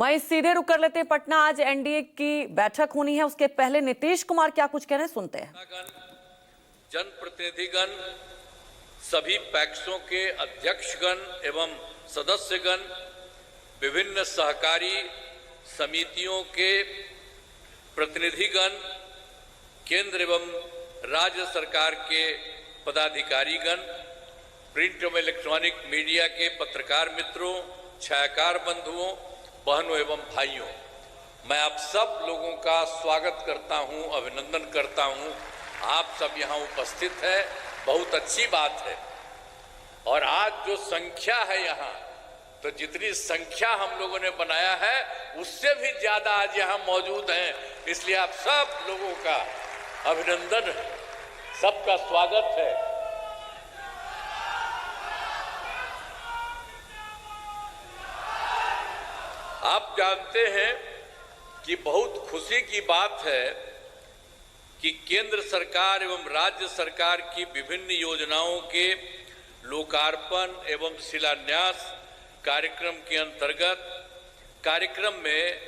वहीं सीधे रुक कर लेते हैं पटना। आज एनडीए की बैठक होनी है, उसके पहले नीतीश कुमार क्या कुछ कह रहे हैं, सुनते हैं। जनप्रतिनिधिगण, सभी पैक्सों के अध्यक्षगण एवं सदस्यगण, विभिन्न सहकारी समितियों के प्रतिनिधिगण, केंद्र एवं राज्य सरकार के पदाधिकारीगण, प्रिंट एवं इलेक्ट्रॉनिक मीडिया के पत्रकार मित्रों, छायाकार बंधुओं, बहनों एवं भाइयों, मैं आप सब लोगों का स्वागत करता हूं, अभिनंदन करता हूं। आप सब यहां उपस्थित है, बहुत अच्छी बात है। और आज जो संख्या है यहां, तो जितनी संख्या हम लोगों ने बनाया है उससे भी ज्यादा आज यहां मौजूद हैं, इसलिए आप सब लोगों का अभिनंदन, सबका स्वागत है। आप जानते हैं कि बहुत खुशी की बात है कि केंद्र सरकार एवं राज्य सरकार की विभिन्न योजनाओं के लोकार्पण एवं शिलान्यास कार्यक्रम के अंतर्गत कार्यक्रम में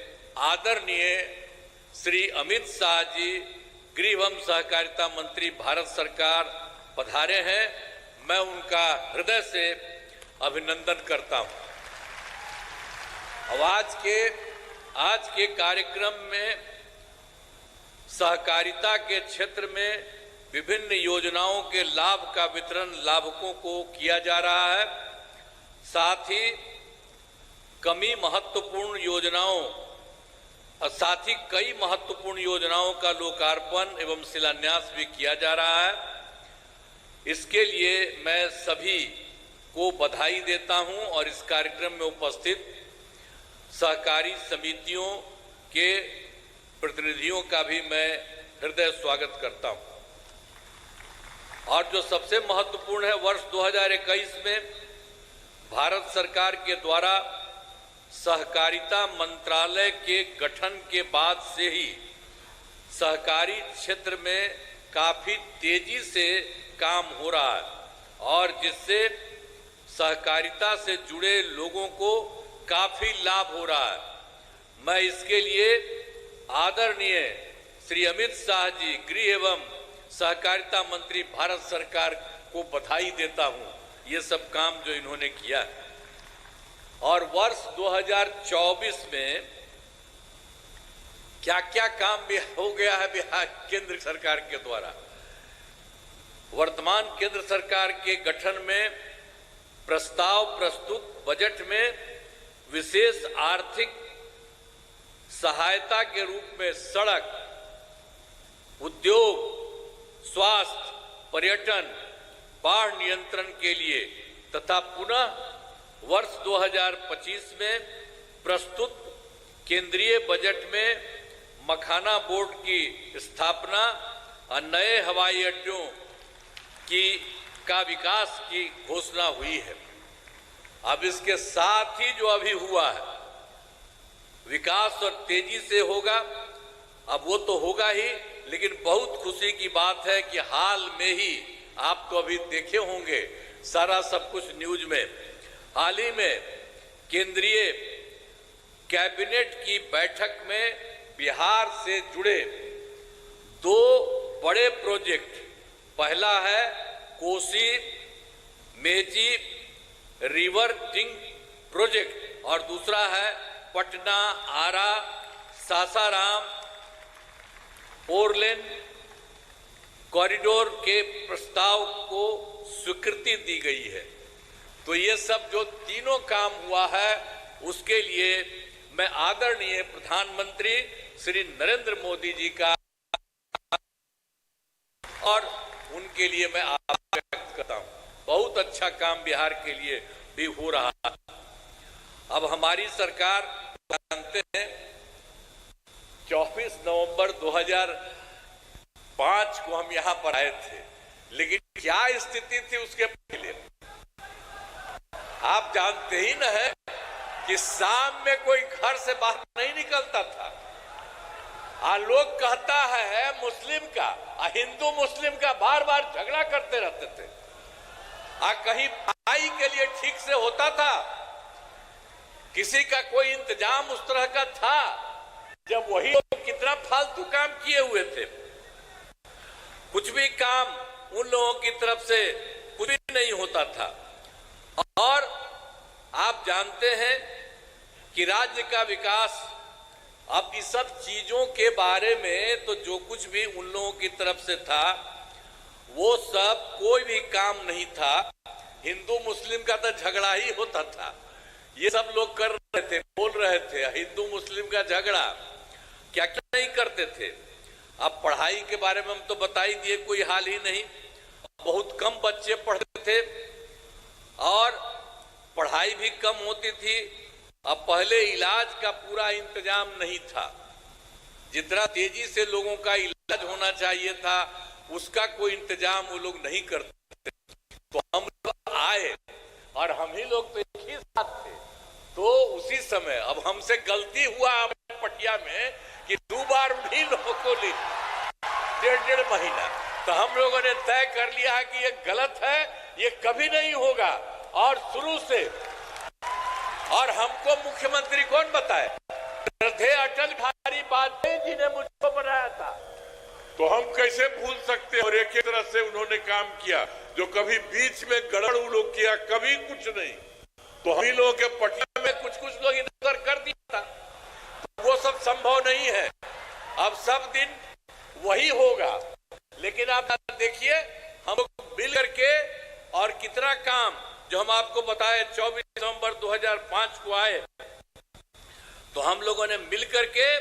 आदरणीय श्री अमित शाह जी, गृह एवं सहकारिता मंत्री भारत सरकार पधारे हैं। मैं उनका हृदय से अभिनंदन करता हूं। अब आज के कार्यक्रम में सहकारिता के क्षेत्र में विभिन्न योजनाओं के लाभ का वितरण लाभुकों को किया जा रहा है। साथ ही कई महत्वपूर्ण योजनाओं का लोकार्पण एवं शिलान्यास भी किया जा रहा है। इसके लिए मैं सभी को बधाई देता हूं और इस कार्यक्रम में उपस्थित सहकारी समितियों के प्रतिनिधियों का भी मैं हृदय स्वागत करता हूं। और जो सबसे महत्वपूर्ण है, वर्ष 2021 में भारत सरकार के द्वारा सहकारिता मंत्रालय के गठन के बाद से ही सहकारी क्षेत्र में काफी तेजी से काम हो रहा है और जिससे सहकारिता से जुड़े लोगों को काफी लाभ हो रहा है। मैं इसके लिए आदरणीय श्री अमित शाह जी, गृह एवं सहकारिता मंत्री भारत सरकार को बधाई देता हूं, ये सब काम जो इन्होंने किया है। और वर्ष 2024 में क्या क्या काम भी हो गया है बिहार केंद्र सरकार के द्वारा। वर्तमान केंद्र सरकार के गठन में प्रस्ताव प्रस्तुत बजट में विशेष आर्थिक सहायता के रूप में सड़क, उद्योग, स्वास्थ्य, पर्यटन, बाढ़ नियंत्रण के लिए तथा पुनः वर्ष 2025 में प्रस्तुत केंद्रीय बजट में मखाना बोर्ड की स्थापना और नए हवाई अड्डों का विकास की घोषणा हुई है। अब इसके साथ ही जो अभी हुआ है विकास और तेजी से होगा, अब वो तो होगा ही, लेकिन बहुत खुशी की बात है कि हाल में ही आप तो अभी देखे होंगे सारा सब कुछ न्यूज में, हाल ही में केंद्रीय कैबिनेट की बैठक में बिहार से जुड़े 2 बड़े प्रोजेक्ट, पहला है कोसी मेची रिवर टिंग प्रोजेक्ट और दूसरा है पटना आरा सासाराम 4 लेन कॉरिडोर के प्रस्ताव को स्वीकृति दी गई है। तो ये सब जो तीनों काम हुआ है उसके लिए मैं आदरणीय प्रधानमंत्री श्री नरेंद्र मोदी जी का और उनके लिए मैं आभार व्यक्त करता हूं। बहुत अच्छा काम बिहार के लिए भी हो रहा है। अब हमारी सरकार, जानते हैं 24 नवंबर 2005 को हम यहां पर आए थे, लेकिन क्या स्थिति थी उसके पहले आप जानते ही न है कि शाम में कोई घर से बाहर नहीं निकलता था। लोग कहता है मुस्लिम का हिंदू मुस्लिम का बार बार झगड़ा करते रहते थे। कहीं पढ़ाई के लिए ठीक से होता था किसी का कोई इंतजाम उस तरह का था? जब वही लोग कितना फालतू काम किए हुए थे। कुछ भी काम उन लोगों की तरफ से कुछ भी नहीं होता था। और आप जानते हैं कि राज्य का विकास, अब इस सब चीजों के बारे में तो जो कुछ भी उन लोगों की तरफ से था वो सब कोई भी काम नहीं था। हिंदू मुस्लिम का तो झगड़ा ही होता था। ये सब लोग कर रहे थे, बोल रहे थे हिंदू मुस्लिम का झगड़ा, क्या क्या नहीं करते थे। अब पढ़ाई के बारे में हम तो बता ही दिए, कोई हाल ही नहीं। बहुत कम बच्चे पढ़ते थे और पढ़ाई भी कम होती थी। अब पहले इलाज का पूरा इंतजाम नहीं था। जितना तेजी से लोगों का इलाज होना चाहिए था उसका कोई इंतजाम वो लोग नहीं करते। तो हम लोग आए और हम ही लोग तो एक ही साथ थे। तो उसी समय अब हमसे गलती हुआ हमारे पटिया में कि 2 बार उन्हीं लोगों को ली 1.5 महीना। तो हम लोगों ने तय कर लिया कि ये गलत है, ये कभी नहीं होगा। और शुरू से, और हमको मुख्यमंत्री कौन बताए? अटल बिहारी वाजपेयी जी ने मुझको बनाया था। तो हम कैसे भूल सकते हैं? और एक ही तरह से उन्होंने काम किया, जो कभी बीच में गड़बड़ लोग किया, कभी कुछ नहीं। तो हम ही लोगों के पटिया में कुछ लोग इधर कर दिया था। तो वो सब संभव नहीं है। अब सब दिन वही होगा। लेकिन आप देखिए हम लोग मिल करके और कितना काम, जो हम आपको बताए 24 नवंबर 2005 को आए, तो हम लोगों ने मिल करके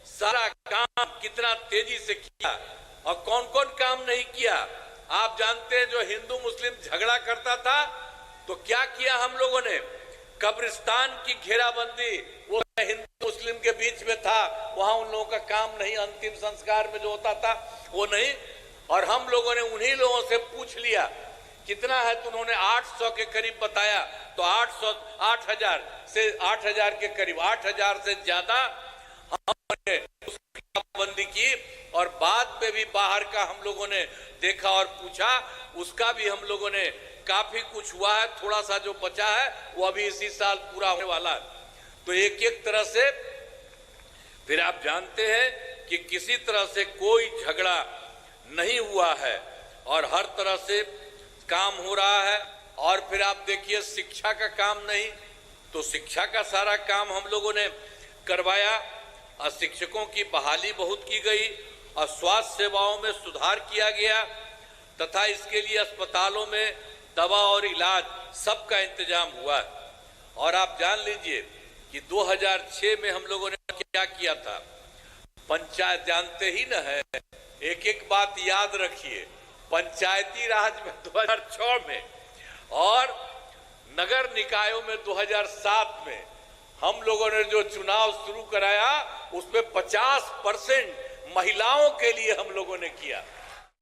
सारा काम कितना तेजी से किया और कौन कौन काम नहीं किया। आप जानते हैं जो हिंदू मुस्लिम झगड़ा करता था तो क्या किया हम लोगों ने? कब्रिस्तान की घेराबंदी, वो हिंदू मुस्लिम के बीच में था, वहां उन लोगों का काम नहीं, अंतिम संस्कार में जो होता था वो नहीं। और हम लोगों ने उन्हीं लोगों से पूछ लिया कितना है, तो उन्होंने 800 के करीब बताया। तो 8,000 के करीब, 8,000 से ज्यादा हमने उसकी बंदी की। और बाद में भी बाहर का हम लोगों ने देखा और पूछा, उसका भी हम लोगों ने काफी कुछ हुआ है। थोड़ा सा जो बचा है वो अभी इसी साल पूरा होने वाला है। तो एक एक तरह से फिर आप जानते हैं कि किसी तरह से कोई झगड़ा नहीं हुआ है और हर तरह से काम हो रहा है। और फिर आप देखिए शिक्षा का काम नहीं, तो शिक्षा का सारा काम हम लोगों ने करवाया और शिक्षकों की बहाली बहुत की गई और स्वास्थ्य सेवाओं में सुधार किया गया तथा इसके लिए अस्पतालों में दवा और इलाज सबका इंतजाम हुआ। और आप जान लीजिए कि 2006 में हम लोगों ने क्या किया था। पंचायत जानते ही न है, एक एक बात याद रखिए। पंचायती राज में 2006 में और नगर निकायों में 2007 में हम लोगों ने जो चुनाव शुरू कराया उसमें 50% महिलाओं के लिए हम लोगों ने किया।